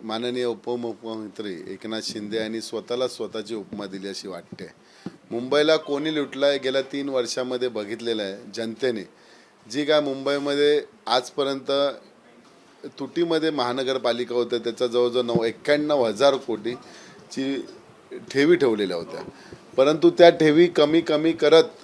माननीय उपमुख्यमंत्री एकनाथ शिंदे यांनी स्वतःची उपमा दिली अशी वाटते. मुंबईला कोणी लुटलाय गेल्या 3 वर्षामध्ये बघितलेलं आहे जनतेने. जी काय मुंबईमध्ये आजपर्यंत तुटीमध्ये महानगरपालिका होते त्याचा जवळजवळ 91,000 कोटीची ठेवी ठेवलेल्या होत्या, परंतु त्या ठेवी कमी कमी करत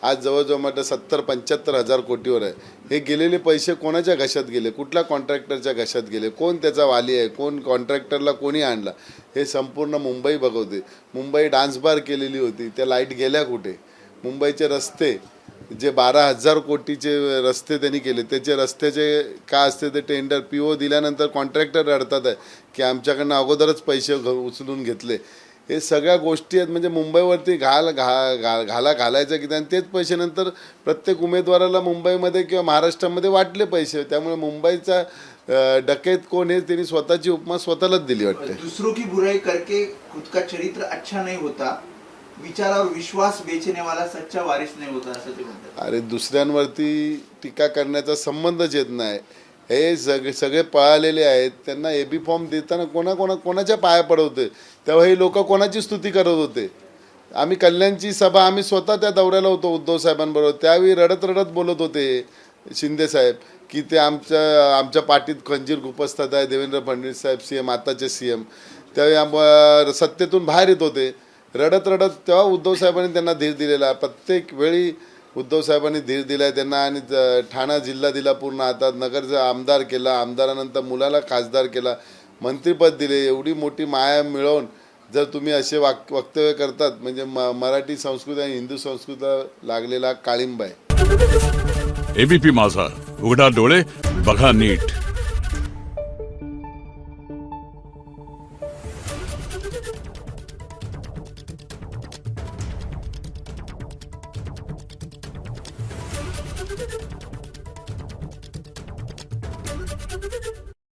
आज जवळजवळ म्हटलं 70-75 हजार कोटीवर आहे. हे गेलेले पैसे कोणाच्या घशात गेले, कुठल्या कॉन्ट्रॅक्टरच्या घशात गेले, कोण त्याचा वाली आहे, कोण कॉन्ट्रॅक्टरला कोणी आणला, हे संपूर्ण मुंबई बघवते. मुंबई डान्स बार केलेली होती, त्या लाईट गेल्या कुठे? मुंबईचे रस्ते जे 12,000 कोटीचे रस्ते त्यांनी केले, त्याचे रस्त्याचे काय असते ते टेंडर PO दिल्यानंतर कॉन्ट्रॅक्टर रडतात आहे की आमच्याकडनं अगोदरच पैसे उचलून घेतले. हे सगळ्या गोष्टी आहेत. म्हणजे मुंबईवरती घालायचं की त्यांनी तेच पैसे नंतर प्रत्येक उमेदवाराला मुंबईमध्ये किंवा महाराष्ट्रामध्ये वाटले पैसे. त्यामुळे मुंबईचा डकैत कोण हे त्यांनी स्वतःची उपमा स्वतःलाच दिली वाटते. दुसरों की बुराई करके खुद का चरित्र अच्छा नहीं होता, विचार और विश्वास बेचने वाला सच्चा वारिस नहीं होता असं ते म्हणतात. अरे दुसऱ्यांवरती टीका करण्याचा संबंधच येत नाही. हे सगळे पळालेले आहेत. त्यांना AB फॉर्म देताना कोणाच्या पाया पडवते, तेव्हा हे लोक कोणाची स्तुती करत होते. आम्ही कल्याणची सभा आम्ही स्वतः त्या दौऱ्याला होतो उद्धव साहेबांबरोबर. त्यावेळी रडत बोलत होते शिंदे साहेब की ते आमच्या पाठीत खंजीर खुपसतात आहे देवेंद्र फडणवीस साहेब CM, आताचे CM. त्यावेळी सत्तेतून बाहेर येत होते रडत. तेव्हा उद्धव साहेबांनी त्यांना धीर दिलेला. प्रत्येक वेळी उद्धव साहेबांनी धीर दिला आहे त्यांना. आणि ठाणा जिल्हा दिला पूर्ण, आता नगरचा आमदार केला, आमदारानंतर मुलाला खासदार केला, मंत्रिपद दिले. एवढी मोठी माया मिळवून जर तुम्ही असे वक्तव्य करतात म्हणजे मराठी संस्कृती आणि हिंदू संस्कृतीला लागलेला काळिंबा आहे. ABP माझा, उघडा डोळे बघा नीट.